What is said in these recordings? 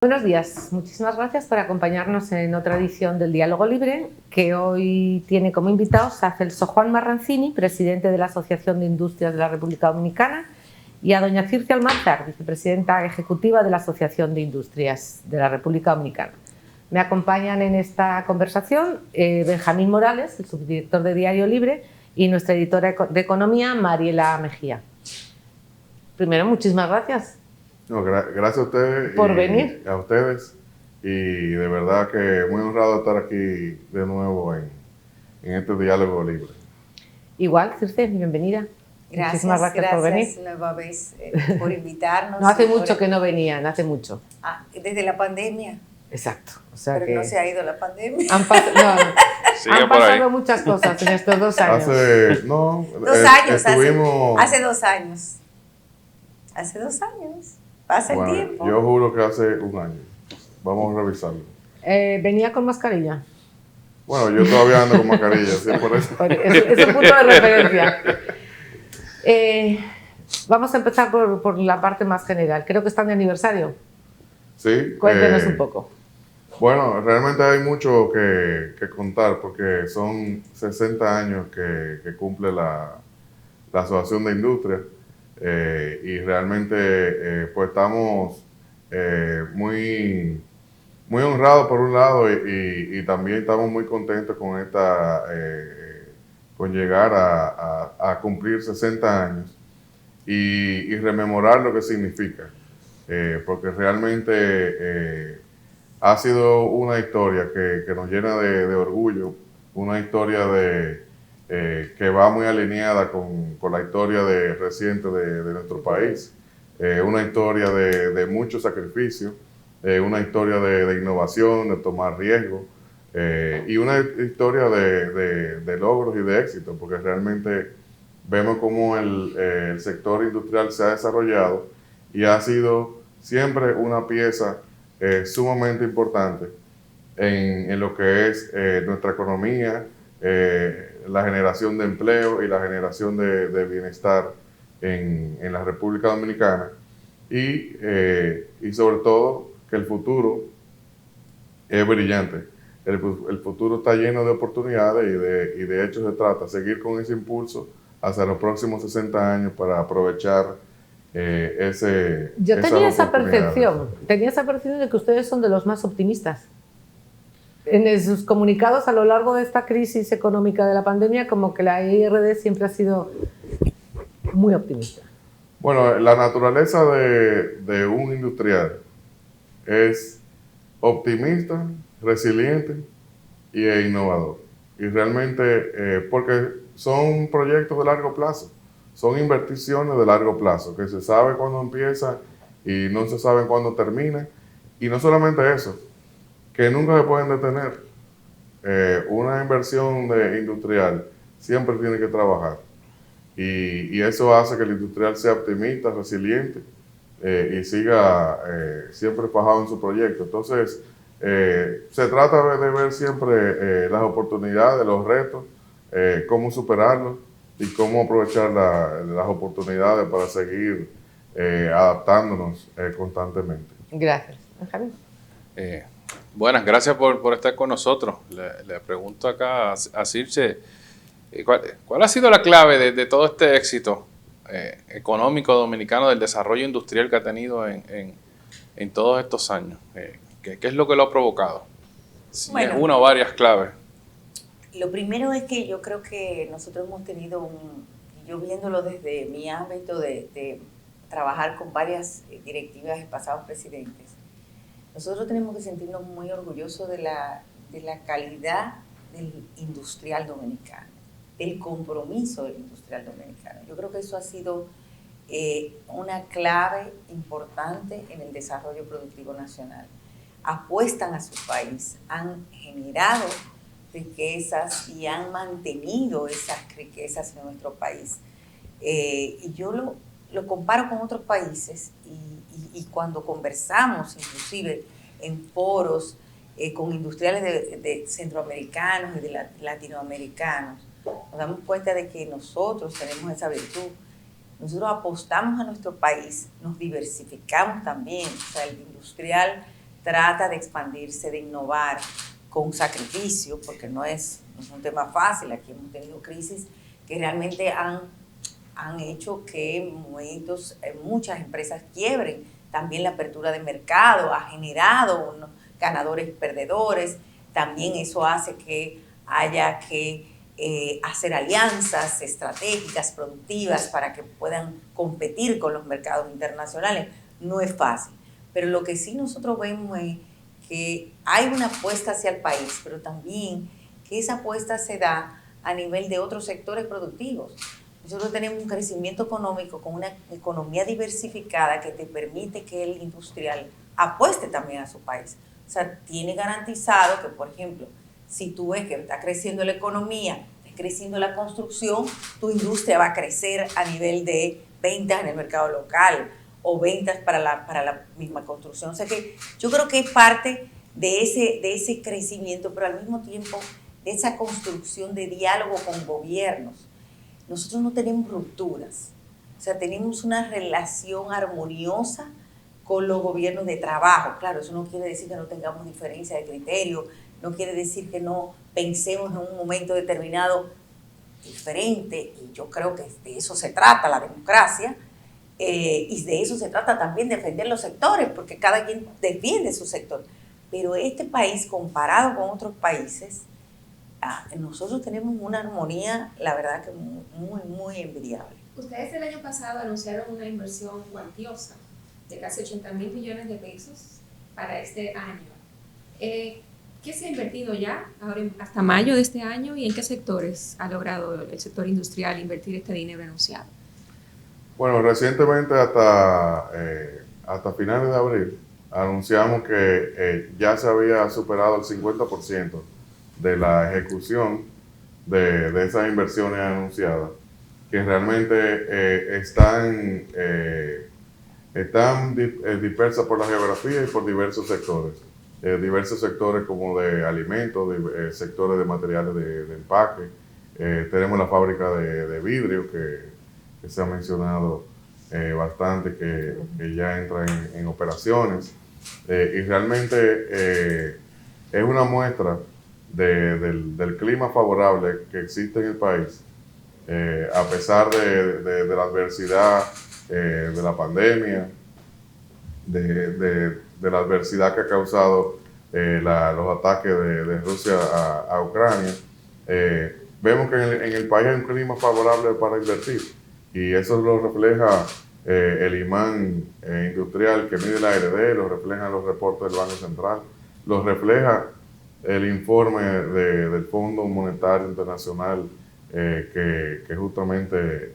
Buenos días, muchísimas gracias por acompañarnos en otra edición del Diálogo Libre, que hoy tiene como invitados a Celso Juan Marrancini, presidente de la Asociación de Industrias de la República Dominicana, y a doña Circe Almanzar, vicepresidenta ejecutiva de la Asociación de Industrias de la República Dominicana. Me acompañan en esta conversación Benjamín Morales, el subdirector de Diario Libre, y nuestra editora de Economía, Mariela Mejía. Primero, muchísimas gracias. No, gracias a ustedes por venir. A ustedes, y de verdad que muy honrado de estar aquí de nuevo en este Diálogo Libre. Igual, Circe, bienvenida. Muchísimas gracias por venir. Gracias nueva vez por invitarnos. No hace mucho que no venían, hace mucho. Desde la pandemia. Exacto. O sea, pero que no se ha ido la pandemia. Han pasado muchas cosas en estos 2 años. Hace 2 años. Hace 2 años. Hace 2 años. Pasa el tiempo. Yo juro que hace 1 año. Vamos a revisarlo. ¿Venía con mascarilla? Bueno, yo todavía ando con mascarilla, ¿sí? Por eso. Es un punto de referencia. Vamos a empezar por la parte más general. Creo que están de aniversario. Sí. Cuéntenos un poco. Bueno, realmente hay mucho que contar porque son 60 años que cumple la Asociación de Industrias. Y realmente pues estamos muy honrados por un lado y también estamos muy contentos con con llegar a cumplir 60 años y rememorar lo que significa, porque realmente ha sido una historia que nos llena de orgullo, una historia que va muy alineada con la historia reciente de nuestro país. Una historia de mucho sacrificio, una historia de innovación, de tomar riesgos, y una historia de logros y de éxito, porque realmente vemos cómo el sector industrial se ha desarrollado y ha sido siempre una pieza sumamente importante en lo que es nuestra economía, la generación de empleo y la generación de bienestar en la República Dominicana y sobre todo que el futuro es brillante. El futuro está lleno de oportunidades y de hecho se trata de seguir con ese impulso hacia los próximos 60 años para aprovechar Yo tenía esa percepción de que ustedes son de los más optimistas. En sus comunicados a lo largo de esta crisis económica de la pandemia, como que la IRD siempre ha sido muy optimista. Bueno, la naturaleza de un industrial es optimista, resiliente e innovador. Y realmente, porque son proyectos de largo plazo, son inversiones de largo plazo, que se sabe cuándo empieza y no se sabe cuándo termina. Y no solamente eso, que nunca se pueden detener. Una inversión industrial siempre tiene que trabajar. Y eso hace que el industrial sea optimista, resiliente y siga siempre fajado en su proyecto. Entonces, se trata de ver siempre las oportunidades, los retos, cómo superarlos y cómo aprovechar las oportunidades para seguir adaptándonos constantemente. Gracias. Benjamín. Buenas, gracias por estar con nosotros. Le pregunto acá a Circe, ¿cuál ha sido la clave de todo este éxito económico dominicano, del desarrollo industrial que ha tenido en todos estos años? ¿Qué es lo que lo ha provocado? Si es una o varias claves. Lo primero es que yo creo que nosotros hemos tenido yo viéndolo desde mi ámbito de trabajar con varias directivas de pasados presidentes, nosotros tenemos que sentirnos muy orgullosos de la calidad del industrial dominicano, del compromiso del industrial dominicano. Yo creo que eso ha sido una clave importante en el desarrollo productivo nacional. Apuestan a su país, han generado riquezas y han mantenido esas riquezas en nuestro país. Y yo lo comparo con otros países y cuando conversamos, inclusive en foros con industriales de centroamericanos y de latinoamericanos, nos damos cuenta de que nosotros tenemos esa virtud. Nosotros apostamos a nuestro país, nos diversificamos también. O sea, el industrial trata de expandirse, de innovar con sacrificio, porque no es un tema fácil. Aquí hemos tenido crisis que realmente han hecho que muchas empresas quiebren. También la apertura de mercado ha generado unos ganadores y perdedores. También eso hace que haya que hacer alianzas estratégicas, productivas, para que puedan competir con los mercados internacionales. No es fácil, pero lo que sí nosotros vemos es que hay una apuesta hacia el país, pero también que esa apuesta se da a nivel de otros sectores productivos. Nosotros tenemos un crecimiento económico con una economía diversificada que te permite que el industrial apueste también a su país. O sea, tiene garantizado que, por ejemplo, si tú ves que está creciendo la economía, está creciendo la construcción, tu industria va a crecer a nivel de ventas en el mercado local o ventas para la misma construcción. O sea que yo creo que es parte de ese crecimiento, pero al mismo tiempo de esa construcción de diálogo con gobiernos. Nosotros no tenemos rupturas, o sea, tenemos una relación armoniosa con los gobiernos de trabajo. Claro, eso no quiere decir que no tengamos diferencia de criterio, no quiere decir que no pensemos en un momento determinado diferente, y yo creo que de eso se trata la democracia, y de eso se trata también defender los sectores, porque cada quien defiende su sector. Pero este país, comparado con otros países, nosotros tenemos una armonía, la verdad que muy, muy envidiable. Ustedes el año pasado anunciaron una inversión cuantiosa de casi 80,000 millones de pesos para este año. ¿Qué se ha invertido ya ahora hasta mayo de este año y en qué sectores ha logrado el sector industrial invertir este dinero anunciado? Bueno, recientemente hasta finales de abril anunciamos que ya se había superado el 50% de la ejecución de esas inversiones anunciadas, que realmente están dispersas por la geografía y por diversos sectores como de alimentos, sectores de materiales de empaque. Tenemos la fábrica de vidrio que se ha mencionado bastante, que ya entra en operaciones, y realmente es una muestra del clima favorable que existe en el país, a pesar de la adversidad, de la pandemia, de la adversidad que ha causado los ataques de Rusia a Ucrania. Vemos que en el país hay un clima favorable para invertir, y eso lo refleja el imán industrial que mide la ARD, lo reflejan los reportes del Banco Central, lo refleja el informe del Fondo Monetario Internacional, que justamente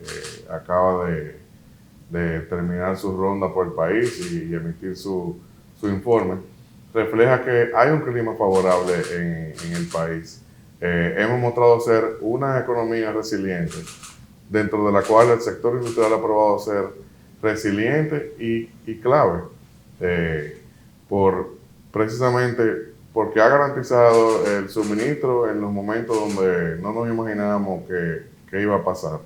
acaba de terminar su ronda por el país y emitir su informe. Refleja que hay un clima favorable en el país. Hemos mostrado ser una economía resiliente, dentro de la cual el sector industrial ha probado ser resiliente y clave, precisamente porque ha garantizado el suministro en los momentos donde no nos imaginábamos que iba a pasar,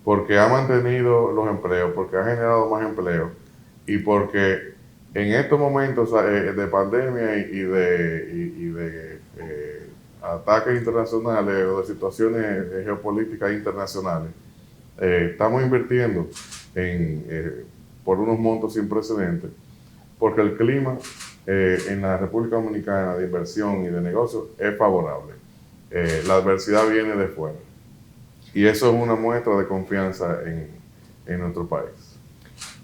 porque ha mantenido los empleos, porque ha generado más empleo, y porque en estos momentos de pandemia y de ataques internacionales o de situaciones geopolíticas internacionales, estamos invirtiendo por unos montos sin precedentes, porque el clima en la República Dominicana de inversión y de negocio es favorable. La adversidad viene de fuera, y eso es una muestra de confianza en nuestro país.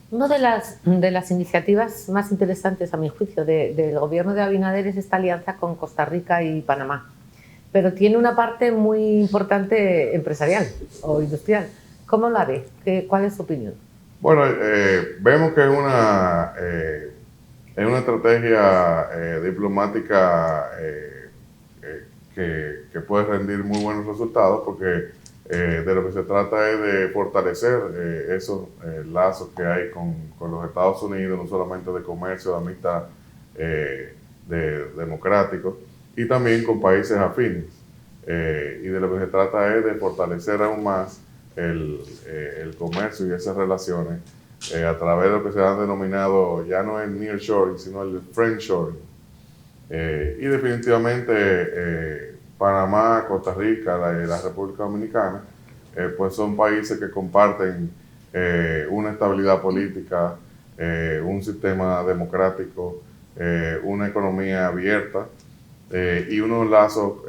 Una de las iniciativas más interesantes, a mi juicio, del gobierno de Abinader es esta alianza con Costa Rica y Panamá, pero tiene una parte muy importante empresarial o industrial. ¿Cómo la ve? ¿Cuál es su opinión? Bueno, vemos que es una estrategia diplomática que puede rendir muy buenos resultados, porque de lo que se trata es de fortalecer esos lazos que hay con los Estados Unidos, no solamente de comercio, de amistad, democráticos, y también con países afines. Y de lo que se trata es de fortalecer aún más el comercio y esas relaciones a través de lo que se ha denominado ya no el nearshoring, sino el friendshoring. Y definitivamente Panamá, Costa Rica, la República Dominicana, pues son países que comparten una estabilidad política, un sistema democrático, una economía abierta y unos lazos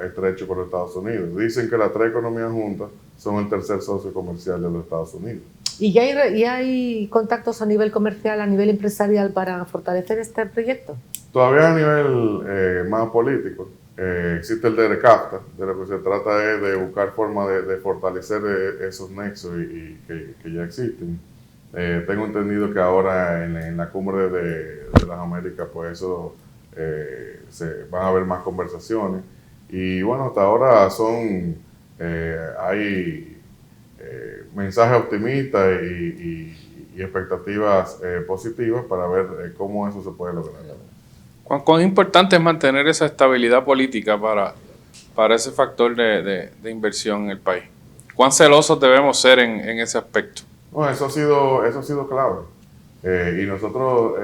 estrechos con los Estados Unidos. Dicen que las tres economías juntas son el tercer socio comercial de los Estados Unidos. ¿Y ya hay contactos a nivel comercial, a nivel empresarial para fortalecer este proyecto? Todavía a nivel más político, existe el DERCAFTA, de lo que se trata es de buscar formas de fortalecer esos nexos y que ya existen. Tengo entendido que ahora en la cumbre de las Américas, pues eso van a haber más conversaciones. Y bueno, hasta ahora hay mensajes optimistas y expectativas positivas para ver cómo eso se puede lograr. ¿Cuán importante es mantener esa estabilidad política para ese factor de inversión en el país? ¿Cuán celosos debemos ser en ese aspecto? Bueno, eso ha sido clave y nosotros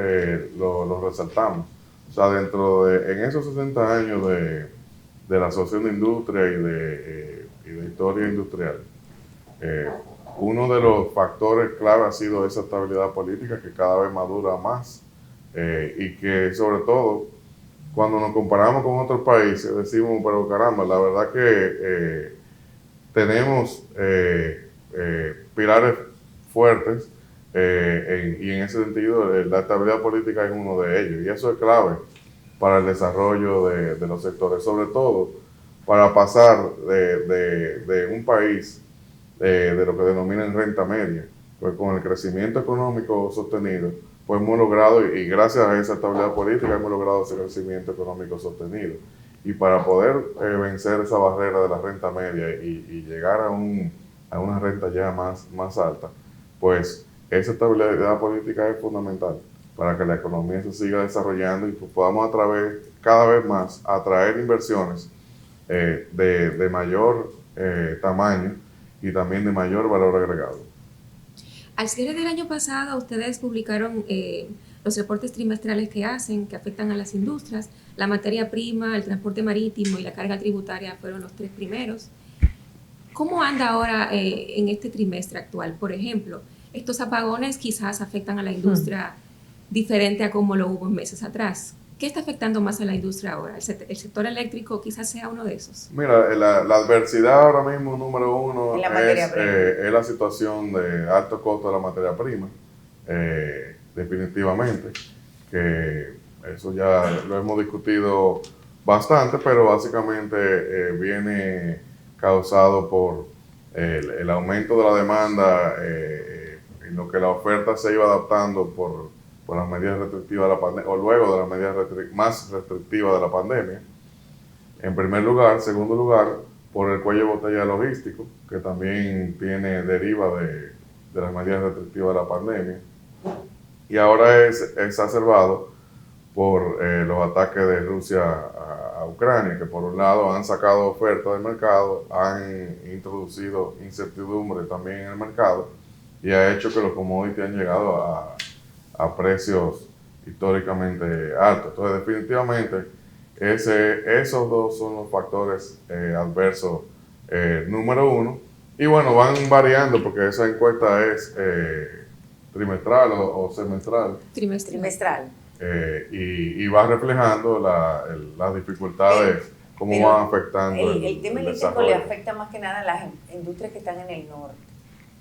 lo resaltamos. O sea, en esos 60 años de la Asociación de Industria y de Historia Industrial, uno de los factores clave ha sido esa estabilidad política que cada vez madura más y que sobre todo cuando nos comparamos con otros países decimos, pero caramba, la verdad que tenemos pilares fuertes y en ese sentido la estabilidad política es uno de ellos y eso es clave para el desarrollo de los sectores, sobre todo para pasar de un país de lo que denominan renta media, pues con el crecimiento económico sostenido, pues hemos logrado, y gracias a esa estabilidad política hemos logrado ese crecimiento económico sostenido. Y para poder vencer esa barrera de la renta media y llegar a una renta ya más alta, pues esa estabilidad política es fundamental para que la economía se siga desarrollando y pues podamos cada vez más atraer inversiones de mayor tamaño y también de mayor valor agregado. Al cierre del año pasado, ustedes publicaron los reportes trimestrales que hacen, que afectan a las industrias. La materia prima, el transporte marítimo y la carga tributaria fueron los 3 primeros. ¿Cómo anda ahora en este trimestre actual? Por ejemplo, estos apagones quizás afectan a la industria diferente a como lo hubo meses atrás. ¿Qué está afectando más a la industria ahora? ¿El sector eléctrico quizás sea uno de esos? Mira, la adversidad ahora mismo número uno es la situación de alto costo de la materia prima, definitivamente, que eso ya lo hemos discutido bastante, pero básicamente viene causado por el aumento de la demanda en lo que la oferta se iba adaptando por las medidas restrictivas de la pandemia, o luego de las medidas más restrictivas de la pandemia, en primer lugar. Segundo lugar, por el cuello de botella logístico, que también deriva de las medidas restrictivas de la pandemia, y ahora es exacerbado por los ataques de Rusia a Ucrania, que por un lado han sacado ofertas del mercado, han introducido incertidumbre también en el mercado, y ha hecho que los commodities han llegado a precios históricamente altos. Entonces, definitivamente, esos dos son los factores adversos número uno. Y bueno, van variando porque esa encuesta es trimestral o semestral. Trimestral. Y va reflejando las dificultades, cómo van afectando el tema eléctrico le afecta más que nada a las industrias que están en el norte.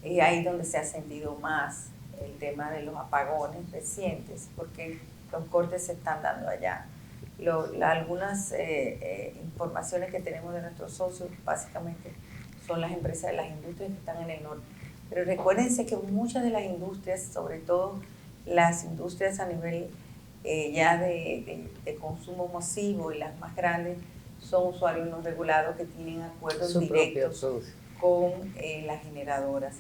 Es ahí donde se ha sentido más el tema de los apagones recientes, porque los cortes se están dando allá. Algunas informaciones que tenemos de nuestros socios básicamente son las empresas, las industrias que están en el norte. Pero recuérdense que muchas de las industrias, sobre todo las industrias a nivel ya de consumo masivo y las más grandes, son usuarios no regulados que tienen acuerdos directos con las generadoras.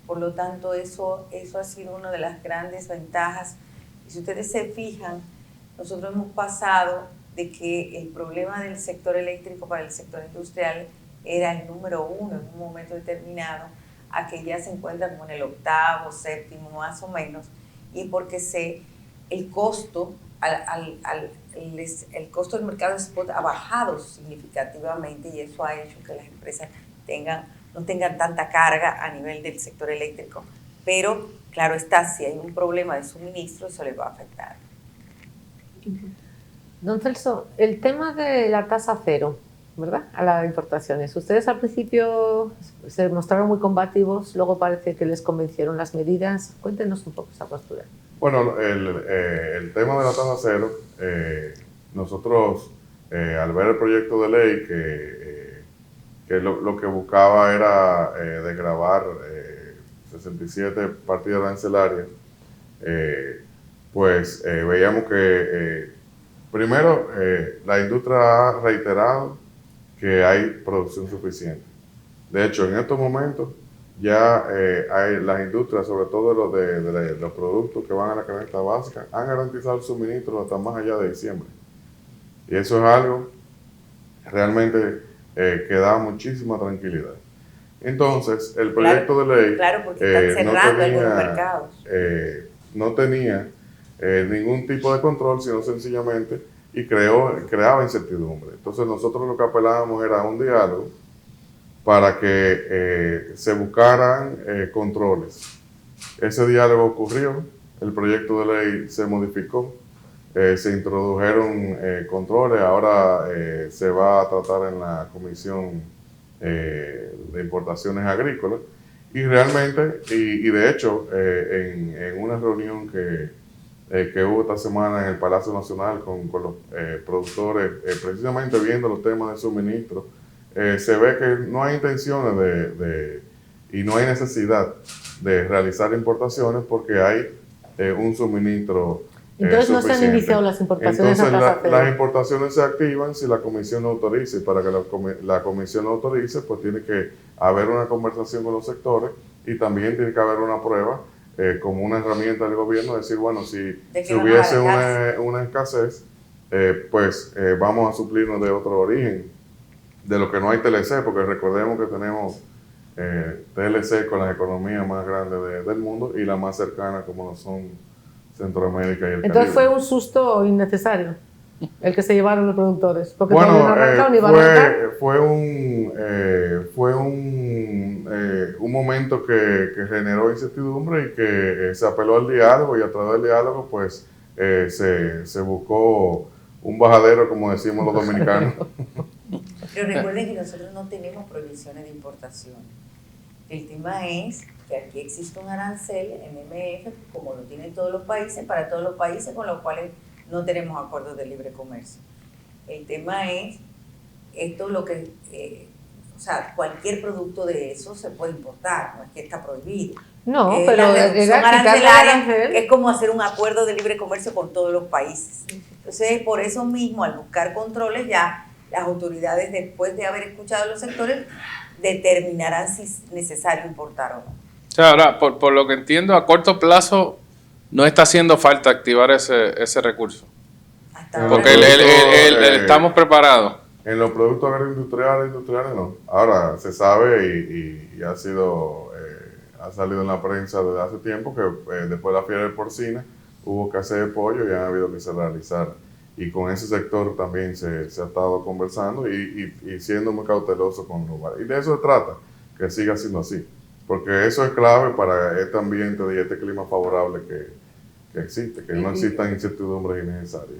Por lo tanto, eso ha sido una de las grandes ventajas. Y si ustedes se fijan, nosotros hemos pasado de que el problema del sector eléctrico para el sector industrial era el número uno en un momento determinado, a que ya se encuentra como en el octavo, séptimo más o menos, y porque el costo el costo del mercado spot ha bajado significativamente y eso ha hecho que las empresas no tengan tanta carga a nivel del sector eléctrico. Pero, claro está, si hay un problema de suministro, eso les va a afectar. Don Celso, el tema de la tasa cero, ¿verdad?, a las importaciones. Ustedes al principio se mostraron muy combativos, luego parece que les convencieron las medidas. Cuéntenos un poco esa postura. Bueno, el tema de la tasa cero, nosotros al ver el proyecto de ley que lo que buscaba era desgravar 67 partidas arancelarias, pues veíamos que primero la industria ha reiterado que hay producción suficiente. De hecho, en estos momentos ya hay las industrias, sobre todo los productos que van a la canasta básica, han garantizado el suministro hasta más allá de diciembre. Y eso es algo realmente que da muchísima tranquilidad. Entonces, el proyecto de ley claro, porque están cerrando algunos mercados. No tenía ningún tipo de control, sino sencillamente, y creaba incertidumbre. Entonces, nosotros lo que apelábamos era a un diálogo para que se buscaran controles. Ese diálogo ocurrió, el proyecto de ley se modificó, se introdujeron controles, ahora se va a tratar en la Comisión de Importaciones Agrícolas, y realmente, y de hecho, en una reunión que hubo esta semana en el Palacio Nacional con los productores, precisamente viendo los temas de suministro, se ve que no hay intenciones y no hay necesidad de realizar importaciones porque hay un suministro entonces no se han iniciado las importaciones a tasa cero. Las importaciones se activan si la comisión lo autoriza, y para que la comisión lo autorice, pues tiene que haber una conversación con los sectores y también tiene que haber una prueba como una herramienta del gobierno, decir, bueno, si hubiese una escasez, pues vamos a suplirnos de otro origen, de lo que no hay TLC, porque recordemos que tenemos TLC con las economías más grandes del mundo y la más cercana como lo son Centroamérica y el Entonces Caribe. fue un susto innecesario el que se llevaron los productores, porque bueno, no arrancaron ni van a arrancar. Fue un momento que generó incertidumbre y que se apeló al diálogo, y a través del diálogo pues se buscó un bajadero, como decimos los dominicanos. Pero recuerden que nosotros no tenemos prohibiciones de importación. El tema es que aquí existe un arancel en MF, como lo tienen todos los países, para todos los países con los cuales no tenemos acuerdos de libre comercio. El tema es, esto lo que, o sea, cualquier producto de eso se puede importar, no es que está prohibido. No, pero la reducción arancelaria, arancel, que es como hacer un acuerdo de libre comercio con todos los países. Entonces, por eso mismo, al buscar controles, ya las autoridades, después de haber escuchado a los sectores, determinarán si es necesario importar o no. O sea, ahora, por lo que entiendo, a corto plazo no está haciendo falta activar ese recurso. Porque estamos preparados. En los productos agroindustriales, industriales no. Ahora, se sabe y ha salido en la prensa desde hace tiempo que después de la fiebre porcina hubo escasez de pollo y ha habido que se realizar. Y con ese sector también se ha estado conversando y siendo muy cauteloso con los lugares. Y de eso se trata, que siga siendo así. Porque eso es clave para este ambiente y este clima favorable que existe, que no existan incertidumbres innecesarias.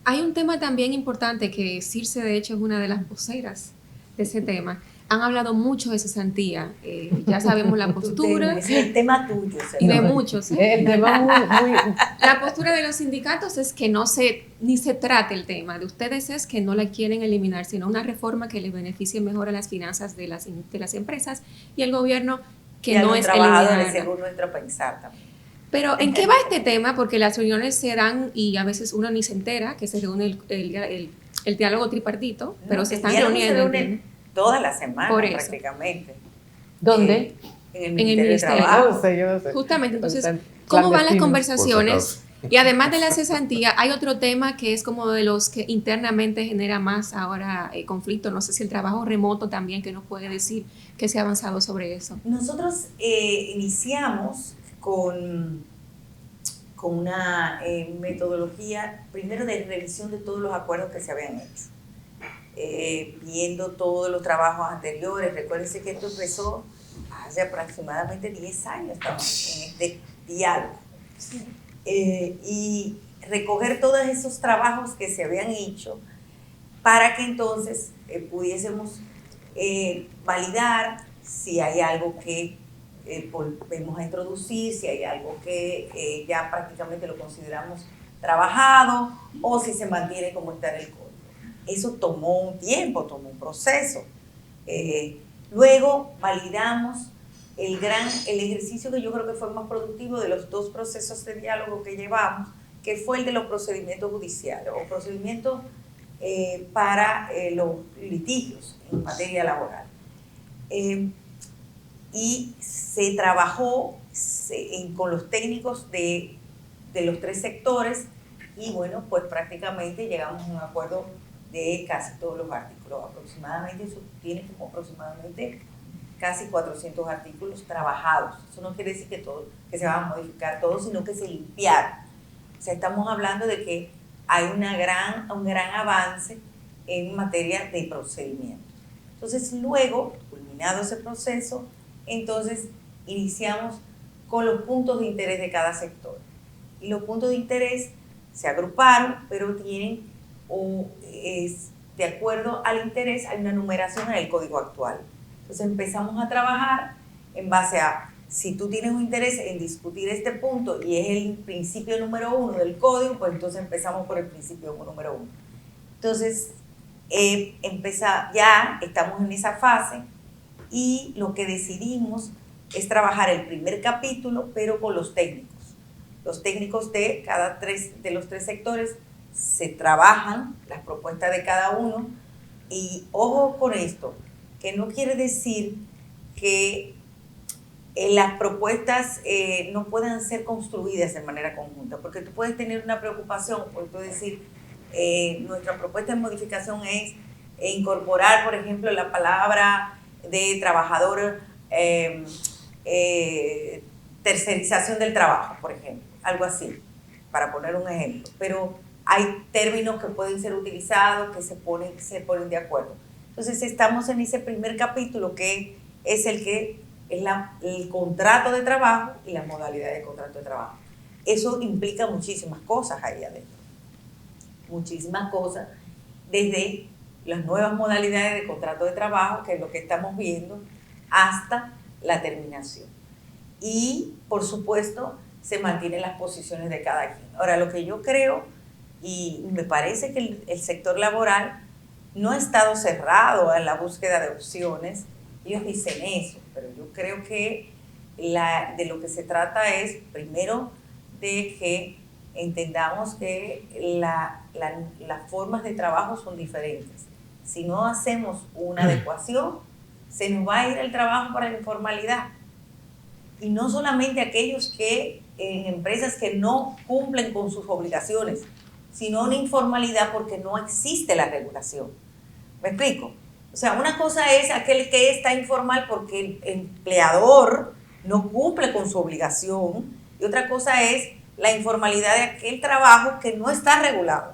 Hay un tema también importante que Circe, de hecho, es una de las voceras de ese tema. Han hablado mucho de cesantía, ya sabemos la postura. Es el tema tuyo, y de muchos. El tema muy... La postura de los sindicatos es que ni se trate el tema. De ustedes es que no la quieren eliminar, sino una reforma que les beneficie mejor a las finanzas de las empresas, y el gobierno que y no es eliminarla. Según nuestro pensar también. Pero ¿en qué va este tema? Porque las reuniones se dan y a veces uno ni se entera que se reúne el diálogo tripartito, pero se están reuniendo. Todas las semanas prácticamente. ¿Dónde? En el Ministerio de Trabajo. Yo no sé. Justamente, entonces, ¿cómo van las conversaciones Y además de la cesantía, hay otro tema que es como de los que internamente genera más ahora conflicto. No sé si el trabajo remoto también, que nos puede decir que se ha avanzado sobre eso. Nosotros iniciamos con una metodología, primero de revisión de todos los acuerdos que se habían hecho, viendo todos los trabajos anteriores. Recuérdense que esto empezó hace aproximadamente 10 años, estamos en este diálogo. Y recoger todos esos trabajos que se habían hecho para que entonces pudiésemos validar si hay algo que volvemos a introducir, si hay algo que ya prácticamente lo consideramos trabajado o si se mantiene como está en el código. Eso tomó un tiempo, tomó un proceso. Luego validamos el ejercicio que yo creo que fue más productivo de los 2 procesos de diálogo que llevamos, que fue el de los procedimientos judiciales o procedimientos para los litigios en materia laboral. Y se trabajó con los técnicos de los 3 sectores y bueno, pues prácticamente llegamos a un acuerdo de casi todos los artículos. Aproximadamente, eso tiene como aproximadamente casi 400 artículos trabajados. Eso no quiere decir que se van a modificar todos, sino que se limpiaron. O sea, estamos hablando de que hay un gran avance en materia de procedimientos. Entonces, luego, culminado ese proceso, entonces iniciamos con los puntos de interés de cada sector. Y los puntos de interés se agruparon, pero tienen, de acuerdo al interés, hay una numeración en el código actual. Entonces empezamos a trabajar en base a, si tú tienes un interés en discutir este punto y es el principio número 1 del código, pues entonces empezamos por el principio número 1. Entonces, ya estamos en esa fase y lo que decidimos es trabajar el primer capítulo, pero con los técnicos. Los técnicos de los 3 sectores se trabajan las propuestas de cada uno y ojo con esto, que no quiere decir que las propuestas no puedan ser construidas de manera conjunta, porque tú puedes tener una preocupación, puedes decir, nuestra propuesta de modificación es incorporar, por ejemplo, la palabra de trabajador, tercerización del trabajo, por ejemplo, algo así, para poner un ejemplo. Pero hay términos que pueden ser utilizados, que se ponen de acuerdo. Entonces estamos en ese primer capítulo que es el contrato de trabajo y la modalidad de contrato de trabajo. Eso implica muchísimas cosas ahí adentro. Muchísimas cosas, desde las nuevas modalidades de contrato de trabajo, que es lo que estamos viendo, hasta la terminación. Y, por supuesto, se mantienen las posiciones de cada quien. Ahora, lo que yo creo, y me parece que el sector laboral no ha estado cerrado en la búsqueda de opciones, ellos dicen eso, pero yo creo que de lo que se trata es, primero, de que entendamos que las formas de trabajo son diferentes. Si no hacemos una adecuación, se nos va a ir el trabajo para la informalidad. Y no solamente aquellos que en empresas que no cumplen con sus obligaciones, sino una informalidad porque no existe la regulación. ¿Me explico? O sea, una cosa es aquel que está informal porque el empleador no cumple con su obligación, y otra cosa es la informalidad de aquel trabajo que no está regulado,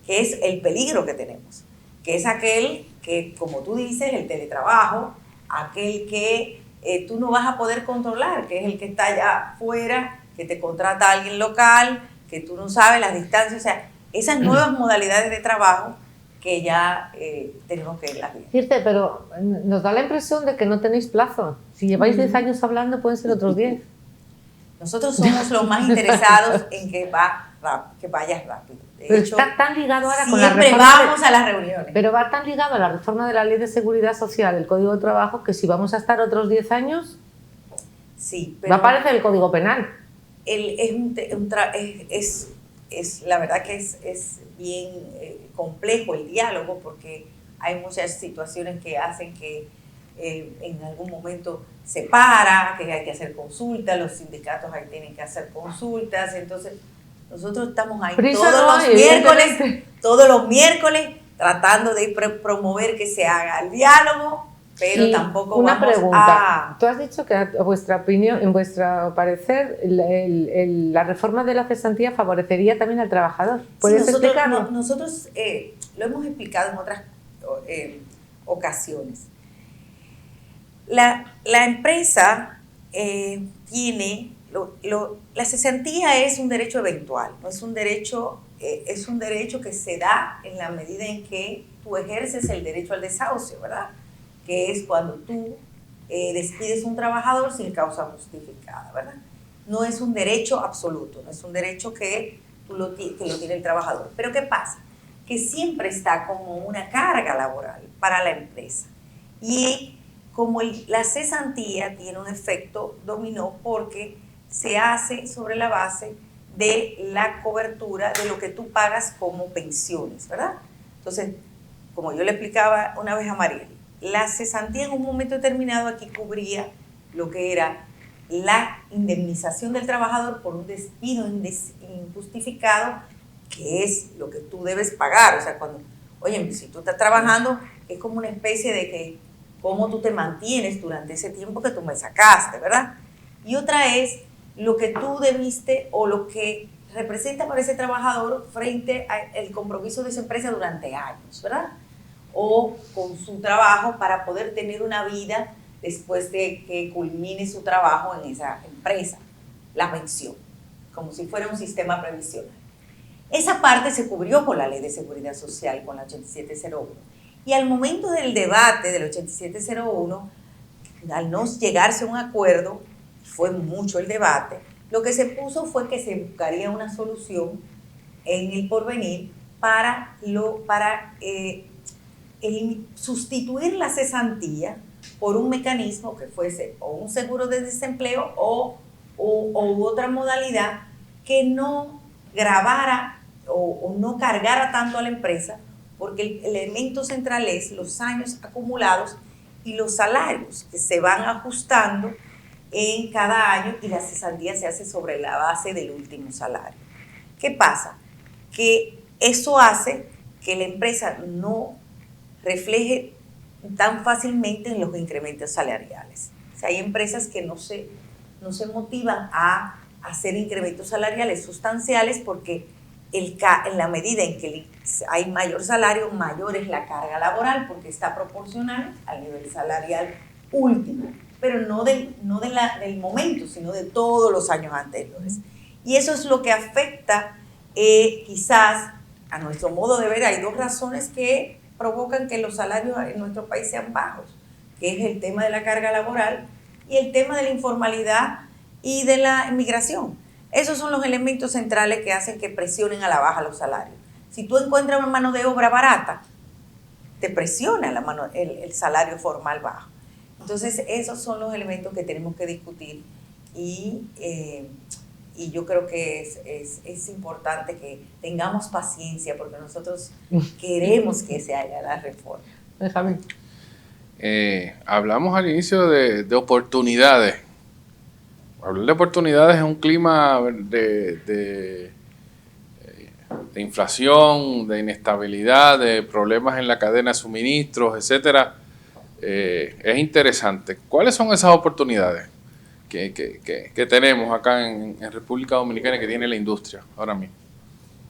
que es el peligro que tenemos, que es aquel que, como tú dices, el teletrabajo, aquel que tú no vas a poder controlar, que es el que está allá afuera, que te contrata a alguien local, que tú no sabes las distancias, o sea, esas nuevas modalidades de trabajo que ya tenemos que irlas viendo. Circe, pero nos da la impresión de que no tenéis plazo. Si lleváis 10 años hablando, pueden ser otros 10. Nosotros somos los más interesados en que vayas rápido. De Pero hecho, está tan ligado ahora con la siempre reforma vamos a las reuniones. Pero va tan ligado a la reforma de la Ley de Seguridad Social, el Código de Trabajo, que si vamos a estar otros 10 años, Sí, va a aparecer el Código Penal. La verdad que es bien complejo el diálogo, porque hay muchas situaciones que hacen que en algún momento se para, que hay que hacer consultas, los sindicatos ahí tienen que hacer consultas, entonces Nosotros estamos ahí Prisa no hay, evidentemente. todos los miércoles, tratando de promover que se haga el diálogo, pero Y tampoco una vamos pregunta. a... Tú has dicho que a vuestra opinión, en vuestro parecer, la reforma de la cesantía favorecería también al trabajador. ¿Puedes explicarlo? Nosotros lo hemos explicado en otras ocasiones. La empresa tiene... la cesantía es un derecho eventual, no es un derecho que se da en la medida en que tú ejerces el derecho al desahucio, ¿verdad? Que es cuando tú despides un trabajador sin causa justificada, ¿verdad? No es un derecho absoluto, no es un derecho que lo tiene el trabajador. Pero ¿qué pasa? Que siempre está como una carga laboral para la empresa. Y como la cesantía tiene un efecto dominó porque se hace sobre la base de la cobertura de lo que tú pagas como pensiones, ¿verdad? Entonces, como yo le explicaba una vez a Mariel, la cesantía en un momento determinado aquí cubría lo que era la indemnización del trabajador por un despido injustificado, que es lo que tú debes pagar. O sea, oye, si tú estás trabajando, es como una especie de que cómo tú te mantienes durante ese tiempo que tú me sacaste, ¿verdad? Y otra es lo que tú debiste o lo que representa para ese trabajador frente al compromiso de esa empresa durante años, ¿verdad? O con su trabajo para poder tener una vida después de que culmine su trabajo en esa empresa, la pensión, como si fuera un sistema previsional. Esa parte se cubrió con la Ley de Seguridad Social, con la 8701. Y al momento del debate del 8701, al no llegarse a un acuerdo, fue mucho el debate, lo que se puso fue que se buscaría una solución en el porvenir para sustituir la cesantía por un mecanismo que fuese o un seguro de desempleo o otra modalidad que no gravara o no cargara tanto a la empresa, porque el elemento central es los años acumulados y los salarios que se van ajustando en cada año, y la cesantía se hace sobre la base del último salario. ¿Qué pasa? Que eso hace que la empresa no refleje tan fácilmente en los incrementos salariales. O sea, hay empresas que no se motivan a hacer incrementos salariales sustanciales porque en la medida en que hay mayor salario, mayor es la carga laboral porque está proporcional al nivel salarial último, pero no del momento, sino de todos los años anteriores. Y eso es lo que afecta quizás a nuestro modo de ver. Hay dos razones que provocan que los salarios en nuestro país sean bajos, que es el tema de la carga laboral y el tema de la informalidad y de la inmigración. Esos son los elementos centrales que hacen que presionen a la baja los salarios. Si tú encuentras una mano de obra barata, te presiona el salario formal bajo. Entonces, esos son los elementos que tenemos que discutir y yo creo que es importante que tengamos paciencia porque nosotros queremos que se haga la reforma. Déjame. Hablamos al inicio de oportunidades. Hablar de oportunidades en un clima de inflación, de inestabilidad, de problemas en la cadena de suministros, etcétera, es interesante. ¿Cuáles son esas oportunidades que tenemos acá en República Dominicana y que tiene la industria ahora mismo?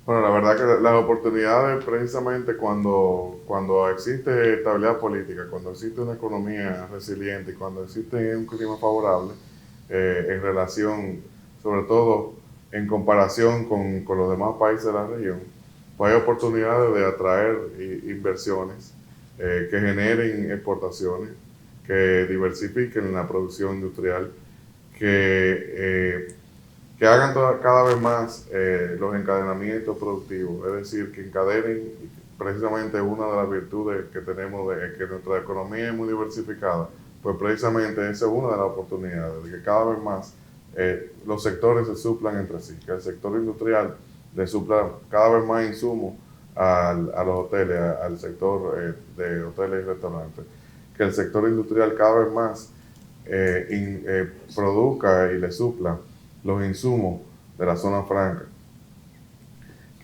Bueno, la verdad que las oportunidades precisamente cuando existe estabilidad política, cuando existe una economía resiliente y cuando existe un clima favorable en relación, sobre todo en comparación con los demás países de la región, pues hay oportunidades de atraer inversiones que generen exportaciones, que diversifiquen la producción industrial, que hagan cada vez más los encadenamientos productivos, es decir, que encadenen precisamente una de las virtudes que tenemos de que nuestra economía es muy diversificada, pues precisamente esa es una de las oportunidades, de que cada vez más los sectores se suplan entre sí, que el sector industrial le supla cada vez más insumos a los hoteles, al sector de hoteles y restaurantes, que el sector industrial cada vez más produzca y le supla los insumos de la zona franca,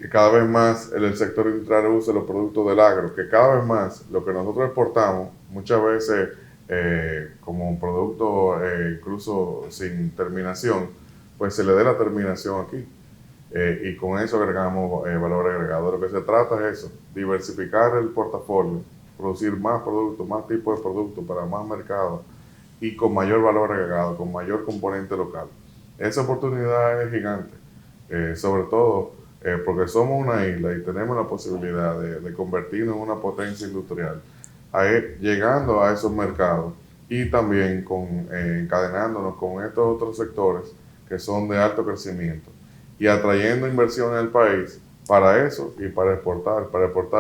que cada vez más el sector industrial use los productos del agro, que cada vez más lo que nosotros exportamos, muchas veces como un producto incluso sin terminación, pues se le dé la terminación aquí. Y con eso agregamos valor agregado. Lo que se trata es eso, diversificar el portafolio, producir más productos, más tipos de productos para más mercados y con mayor valor agregado, con mayor componente local. Esa oportunidad es gigante, sobre todo porque somos una isla y tenemos la posibilidad de convertirnos en una potencia industrial, llegando a esos mercados y también encadenándonos con estos otros sectores que son de alto crecimiento y atrayendo inversión al país para eso y para exportar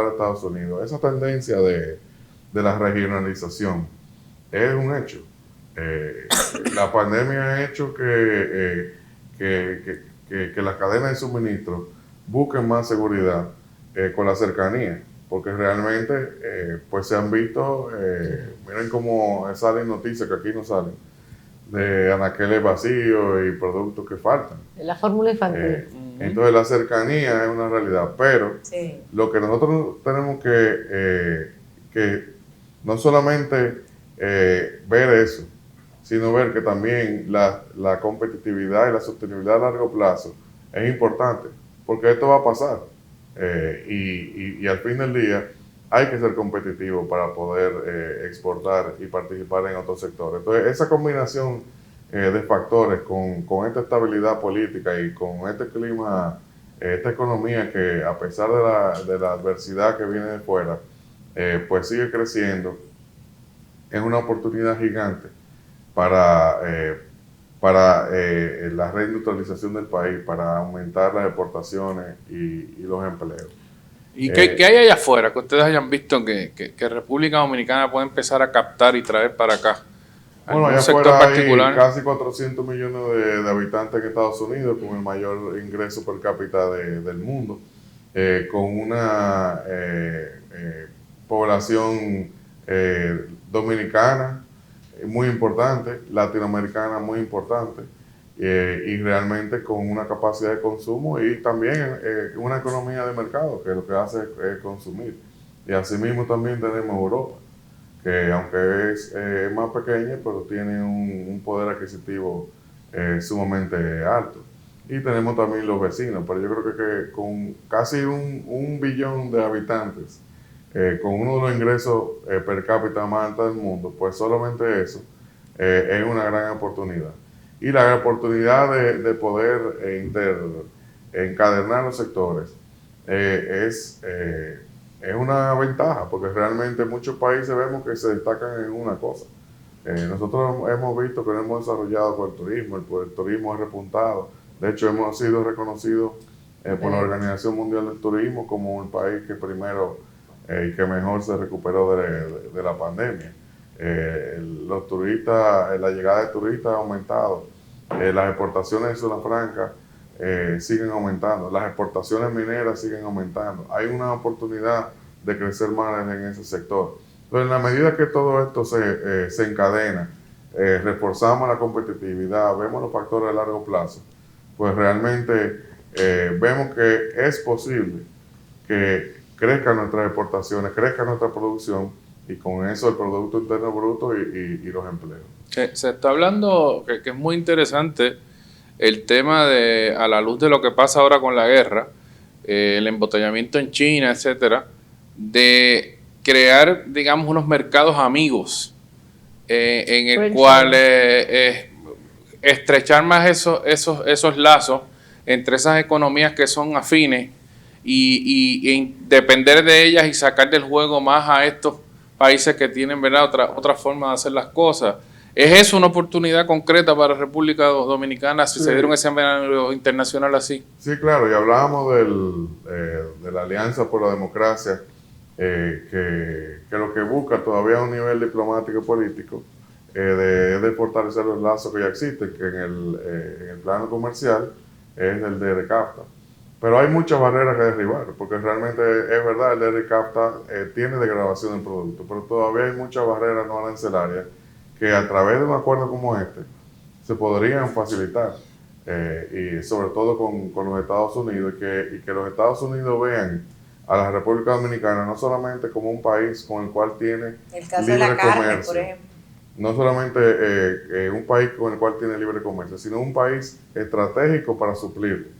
a Estados Unidos. Esa tendencia de la regionalización es un hecho. La pandemia ha hecho que las cadenas de suministro busquen más seguridad con la cercanía, porque realmente pues se han visto, miren cómo salen noticias que aquí no salen, de anaqueles vacíos y productos que faltan. La fórmula infantil. Entonces la cercanía es una realidad, pero Sí. lo que nosotros tenemos que no solamente ver eso, sino ver que también la competitividad y la sostenibilidad a largo plazo es importante, porque esto va a pasar y al fin del día hay que ser competitivo para poder exportar y participar en otros sectores. Entonces, esa combinación de factores con esta estabilidad política y con este clima, esta economía que a pesar de la adversidad que viene de fuera, pues sigue creciendo, es una oportunidad gigante para la reindustrialización del país, para aumentar las exportaciones y los empleos. ¿Y qué hay allá afuera que ustedes hayan visto que República Dominicana puede empezar a captar y traer para acá? Bueno, allá afuera hay casi 400 millones de habitantes en Estados Unidos, con el mayor ingreso per cápita del mundo, con una población dominicana muy importante, latinoamericana muy importante, y realmente con una capacidad de consumo y también una economía de mercado que lo que hace es consumir. Y asimismo también tenemos Europa, que aunque es más pequeña, pero tiene un poder adquisitivo sumamente alto. Y tenemos también los vecinos, pero yo creo que con casi un billón de habitantes, con uno de los ingresos per cápita más altos del mundo, pues solamente eso es una gran oportunidad. Y la oportunidad de poder encadenar los sectores es una ventaja, porque realmente muchos países vemos que se destacan en una cosa. Nosotros hemos visto que hemos desarrollado con el turismo ha repuntado. De hecho, hemos sido reconocidos por la Organización Mundial del Turismo como el país que primero y que mejor se recuperó de la pandemia. Los turistas, la llegada de turistas ha aumentado, las exportaciones de zona franca siguen aumentando, las exportaciones mineras siguen aumentando. Hay una oportunidad de crecer más en ese sector. Entonces, en la medida que todo esto se encadena, reforzamos la competitividad, vemos los factores a largo plazo, pues realmente vemos que es posible que crezcan nuestras exportaciones, crezca nuestra producción y con eso el Producto Interno Bruto y los empleos. Se está hablando, que es muy interesante, el tema de, a la luz de lo que pasa ahora con la guerra, el embotellamiento en China, etcétera, de crear, digamos, unos mercados amigos en el cual estrechar más esos lazos entre esas economías que son afines y depender de ellas y sacar del juego más a estos países que tienen, ¿verdad?, otra forma de hacer las cosas. ¿Es eso una oportunidad concreta para República Dominicana si se diera un escenario internacional así? Sí, claro, y hablábamos de la Alianza por la Democracia, que lo que busca todavía a un nivel diplomático y político de fortalecer los lazos que ya existen, que en el plano comercial es el de RCAFTA. Pero hay muchas barreras que derribar, porque realmente es verdad, el RCAFTA tiene degradación del producto, pero todavía hay muchas barreras no arancelarias que a través de un acuerdo como este se podrían facilitar. y sobre todo con los Estados Unidos, y que los Estados Unidos vean a la República Dominicana no solamente como un país con el cual tiene El caso de libre la carne, comercio, por ejemplo. no solamente un país con el cual tiene libre comercio, sino un país estratégico para suplir.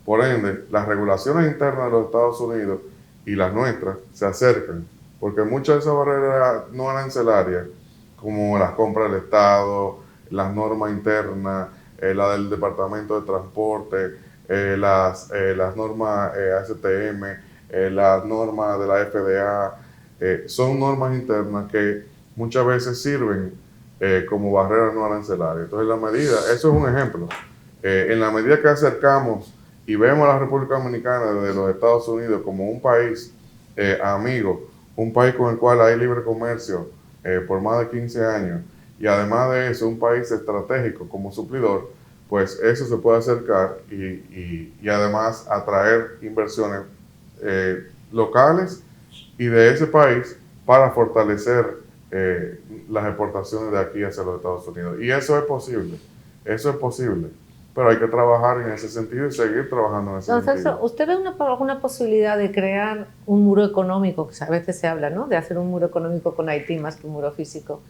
Por ende, las regulaciones internas de los Estados Unidos y las nuestras se acercan, porque muchas de esas barreras no arancelarias, como las compras del Estado, las normas internas, la del Departamento de Transporte, las normas ASTM, las normas de la FDA, son normas internas que muchas veces sirven como barreras no arancelarias. Entonces, eso es un ejemplo. En la medida que acercamos y vemos a la República Dominicana desde los Estados Unidos como un país amigo, un país con el cual hay libre comercio por más de 15 años, y además de eso, un país estratégico como suplidor, pues eso se puede acercar y además atraer inversiones locales y de ese país para fortalecer las exportaciones de aquí hacia los Estados Unidos. Y eso es posible, pero hay que trabajar en ese sentido y seguir trabajando en ese sentido. ¿Usted ve alguna posibilidad de crear un muro económico? Que a veces se habla, ¿no?, de hacer un muro económico con Haití más que un muro físico,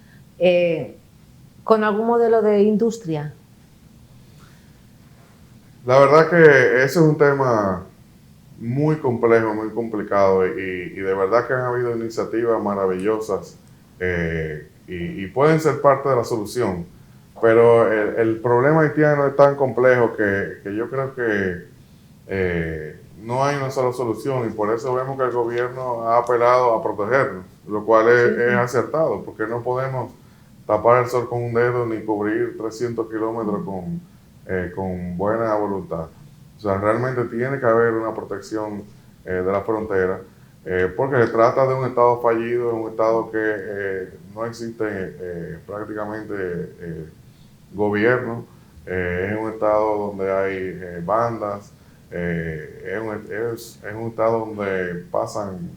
con algún modelo de industria. La verdad que ese es un tema muy complejo, muy complicado, y de verdad que han habido iniciativas maravillosas y pueden ser parte de la solución, pero el problema haitiano es tan complejo que yo creo que no hay una sola solución, y por eso vemos que el gobierno ha apelado a protegernos, lo cual es acertado, porque no podemos tapar el sol con un dedo ni cubrir 300 kilómetros con buena voluntad. O sea, realmente tiene que haber una protección de la frontera, porque se trata de un Estado fallido, un Estado que no existe prácticamente gobierno, es un Estado donde hay bandas, es un Estado donde pasan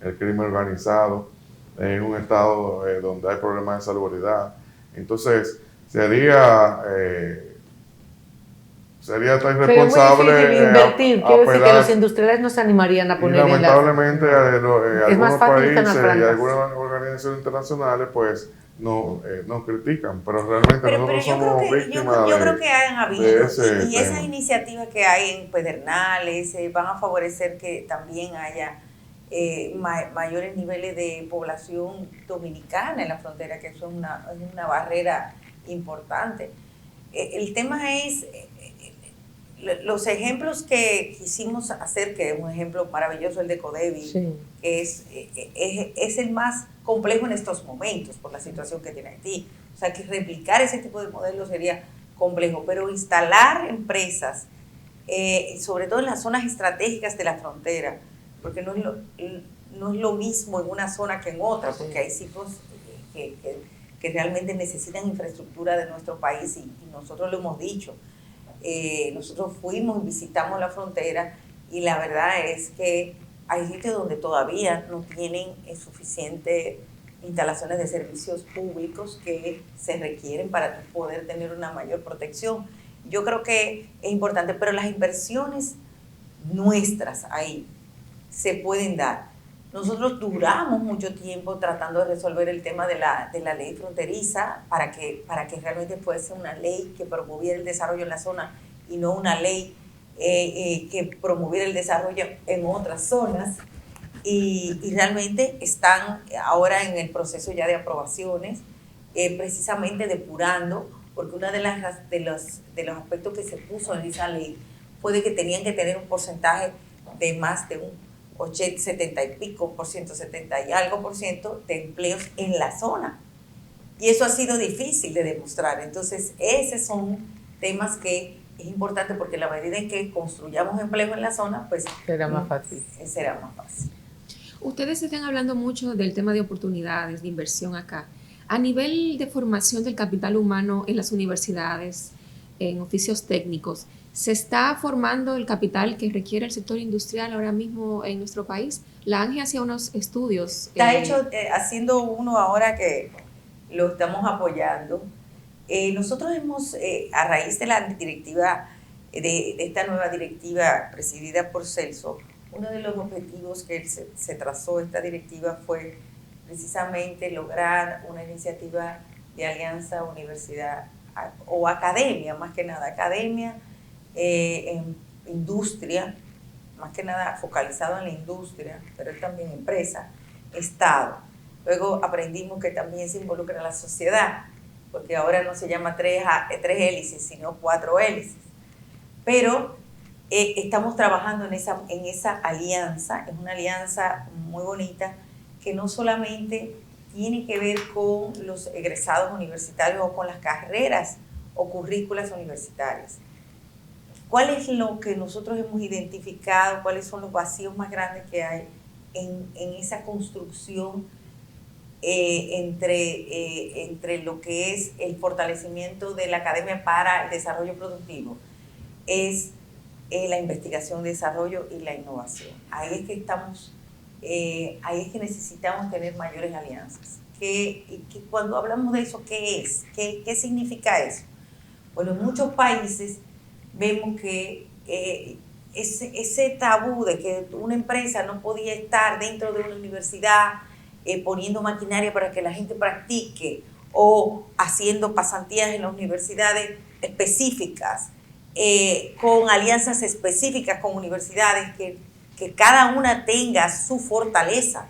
el crimen organizado, es un Estado donde hay problemas de salubridad. Entonces, sería tan irresponsable. Pero es muy difícil invertir, quiero decir que los industriales no se animarían a poner lamentablemente algunos países y algunas organizaciones internacionales pues nos critican, pero realmente nosotros somos víctimas yo creo que han habido, y esas tema. iniciativas que hay en Pedernales van a favorecer que también haya mayores niveles de población dominicana en la frontera, que eso es una barrera importante. El tema es los ejemplos que quisimos hacer, que es un ejemplo maravilloso el de Codevi, sí, que es el más complejo en estos momentos por la situación que tiene Haití. O sea, que replicar ese tipo de modelos sería complejo, pero instalar empresas, sobre todo en las zonas estratégicas de la frontera, porque no es lo mismo en una zona que en otra, porque hay sitios que realmente necesitan infraestructura de nuestro país, y nosotros lo hemos dicho. Nosotros fuimos y visitamos la frontera, y la verdad es que hay sitios donde todavía no tienen suficientes instalaciones de servicios públicos que se requieren para poder tener una mayor protección. Yo creo que es importante, pero las inversiones nuestras ahí se pueden dar. Nosotros duramos mucho tiempo tratando de resolver el tema de la ley fronteriza para que realmente fuese una ley que promoviera el desarrollo en la zona y no una ley que promoviera el desarrollo en otras zonas. Y realmente están ahora en el proceso ya de aprobaciones, precisamente depurando, porque uno de los aspectos que se puso en esa ley fue de que tenían que tener un porcentaje de más de un 70 y pico por ciento, 70 y algo por ciento de empleos en la zona. Y eso ha sido difícil de demostrar. Entonces, esos son temas que es importante, porque la medida en que construyamos empleos en la zona, pues será más fácil. Será más fácil. Ustedes están hablando mucho del tema de oportunidades, de inversión acá. A nivel de formación del capital humano en las universidades, en oficios técnicos, ¿se está formando el capital que requiere el sector industrial ahora mismo en nuestro país? La ANGE hacía unos estudios. Está haciendo uno ahora que lo estamos apoyando. Nosotros hemos, a raíz de la directiva de esta nueva directiva presidida por Celso, uno de los objetivos que se trazó esta directiva fue precisamente lograr una iniciativa de alianza universidad o academia, más que nada, academia, industria, más que nada focalizado en la industria, pero también empresa, Estado. Luego aprendimos que también se involucra la sociedad, porque ahora no se llama tres hélices, sino 4 hélices. Pero estamos trabajando en esa alianza, es una alianza muy bonita, que no solamente tiene que ver con los egresados universitarios o con las carreras o currículas universitarias. ¿Cuál es lo que nosotros hemos identificado? ¿Cuáles son los vacíos más grandes que hay en esa construcción entre lo que es el fortalecimiento de la academia para el desarrollo productivo? Es la investigación, desarrollo y la innovación. Ahí es que necesitamos tener mayores alianzas. Cuando hablamos de eso, ¿qué es? ¿Qué significa eso? Bueno, en muchos países vemos que ese tabú de que una empresa no podía estar dentro de una universidad poniendo maquinaria para que la gente practique o haciendo pasantías en las universidades específicas, con alianzas específicas con universidades que cada una tenga su fortaleza,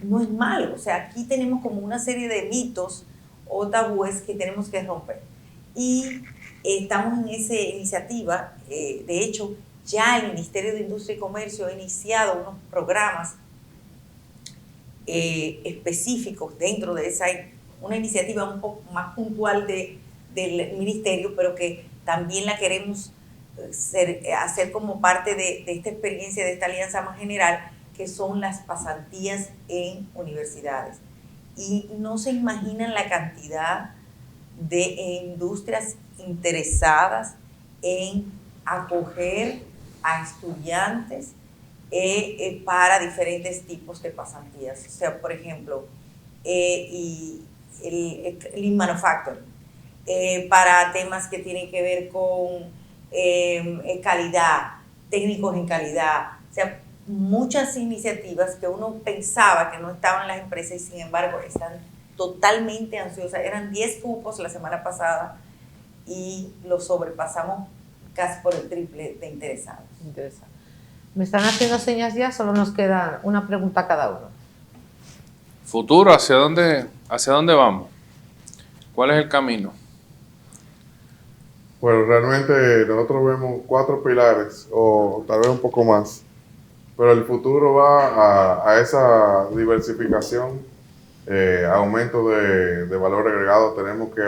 no es malo. O sea, aquí tenemos como una serie de mitos o tabúes que tenemos que romper. Y estamos en esa iniciativa. De hecho, ya el Ministerio de Industria y Comercio ha iniciado unos programas específicos dentro de una iniciativa un poco más puntual del ministerio, pero que también la queremos hacer como parte de esta experiencia, de esta alianza más general, que son las pasantías en universidades. Y no se imaginan la cantidad de industrias interesadas en acoger a estudiantes para diferentes tipos de pasantías. O sea, por ejemplo, y el Lean Manufacturing, para temas que tienen que ver con calidad, técnicos en calidad. O sea, muchas iniciativas que uno pensaba que no estaban en las empresas y sin embargo están totalmente ansiosas. Eran 10 cupos la semana pasada y lo sobrepasamos casi por el triple de interesados. Interesante. Me están haciendo señas ya, solo nos queda una pregunta cada uno. Futuro, ¿hacia dónde vamos? ¿Cuál es el camino? Bueno, realmente nosotros vemos 4 pilares, o tal vez un poco más, pero el futuro va a esa diversificación, aumento de valor agregado. Tenemos que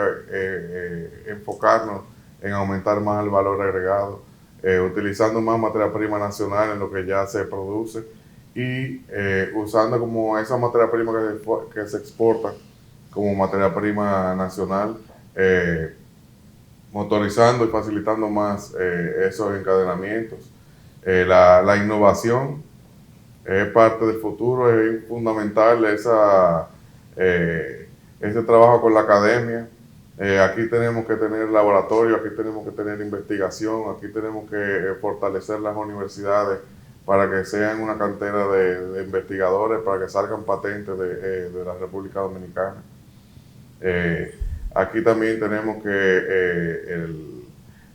enfocarnos en aumentar más el valor agregado, utilizando más materia prima nacional en lo que ya se produce y usando como esa materia prima que se exporta como materia prima nacional, motorizando y facilitando más esos encadenamientos. La innovación es parte del futuro, es fundamental ese trabajo con la academia. Aquí tenemos que tener laboratorio, aquí tenemos que tener investigación, aquí tenemos que fortalecer las universidades para que sean una cantera de investigadores, para que salgan patentes de la República Dominicana. Aquí también tenemos que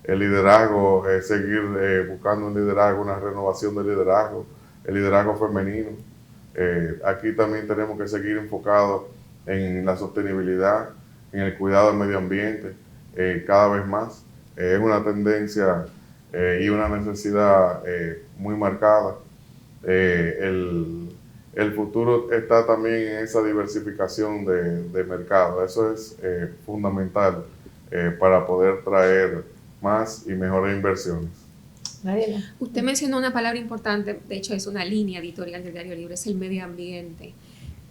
el liderazgo, seguir buscando un liderazgo, una renovación del liderazgo, el liderazgo femenino. Aquí también tenemos que seguir enfocados en la sostenibilidad, en el cuidado del medio ambiente, cada vez más. Es una tendencia y una necesidad muy marcada. El futuro está también en esa diversificación de mercado. Eso es fundamental para poder traer más y mejores inversiones. Mariela. Usted mencionó una palabra importante, de hecho es una línea editorial del Diario Libre, es el medio ambiente.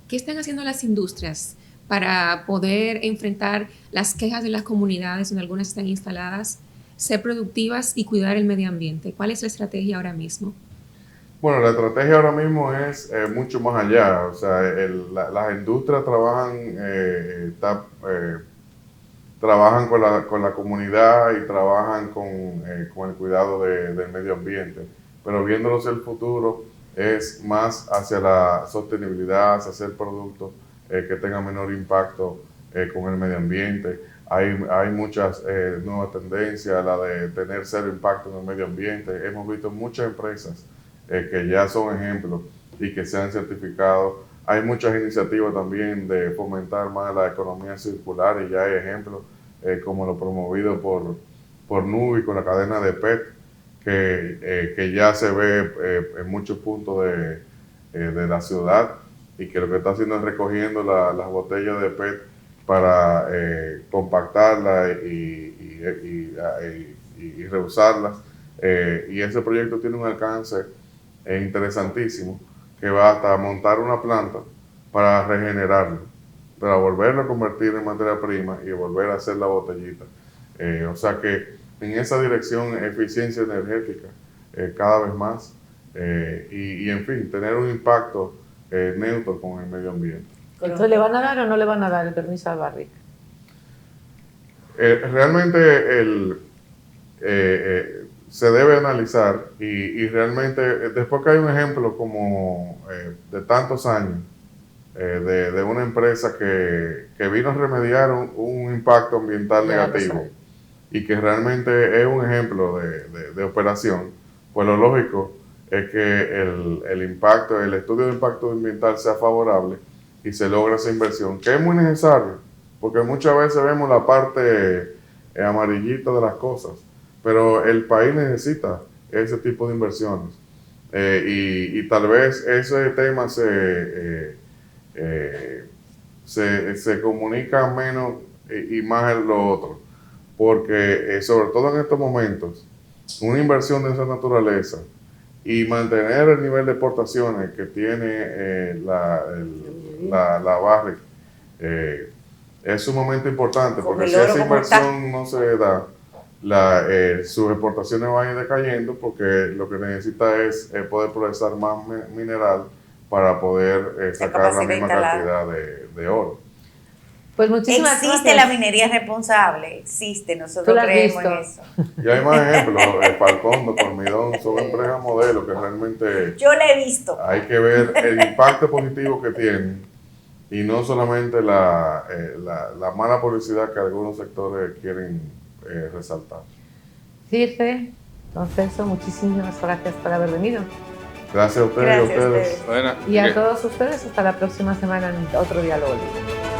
¿Qué están haciendo las industrias para poder enfrentar las quejas de las comunidades donde algunas están instaladas, ser productivas y cuidar el medio ambiente? ¿Cuál es la estrategia ahora mismo? Bueno, la estrategia ahora mismo es mucho más allá. O sea, las industrias trabajan trabajan con la comunidad y trabajan con el cuidado del medio ambiente. Pero viéndolo hacia el futuro, es más hacia la sostenibilidad, hacia hacer productos que tengan menor impacto con el medio ambiente. Hay muchas nuevas tendencias, la de tener cero impacto en el medio ambiente. Hemos visto muchas empresas que ya son ejemplos y que se han certificado. Hay muchas iniciativas también de fomentar más la economía circular y ya hay ejemplos como lo promovido por Nubi con la cadena de PET, que ya se ve en muchos puntos de la ciudad y que lo que está haciendo es recogiendo las botellas de PET para compactarlas y reusarlas. Y ese proyecto tiene un alcance interesantísimo, que va hasta montar una planta para regenerarlo, para volverlo a convertir en materia prima y volver a hacer la botellita. O sea que en esa dirección, eficiencia energética cada vez más y en fin, tener un impacto neutro con el medio ambiente. ¿Entonces le van a dar o no le van a dar el permiso al Barrick? Realmente se debe analizar y realmente después que hay un ejemplo como de tantos años de una empresa que vino a remediar un impacto ambiental negativo y que realmente es un ejemplo de operación, pues lo lógico es que el estudio de impacto ambiental sea favorable y se logra esa inversión, que es muy necesario, porque muchas veces vemos la parte amarillita de las cosas, pero el país necesita ese tipo de inversiones. Y tal vez ese tema se comunica menos y más en lo otro, porque sobre todo en estos momentos, una inversión de esa naturaleza y mantener el nivel de exportaciones que tiene la Barrick es sumamente importante, porque si esa inversión no se da, sus exportaciones van a ir decayendo, porque lo que necesita es poder procesar más mineral para poder sacar la misma cantidad de oro. Pues muchísimas existe gracias. La minería responsable, existe, nosotros creemos en eso. Y hay más ejemplos, Falcón, Formidón, son empresas modelos que realmente yo la he visto. Hay que ver el impacto positivo que tienen y no solamente la mala publicidad que algunos sectores quieren resaltar. Circe, don Celso, muchísimas gracias por haber venido. Gracias a ustedes y a ustedes. Bueno, Y a todos ustedes, hasta la próxima semana en otro Diálogo Libre.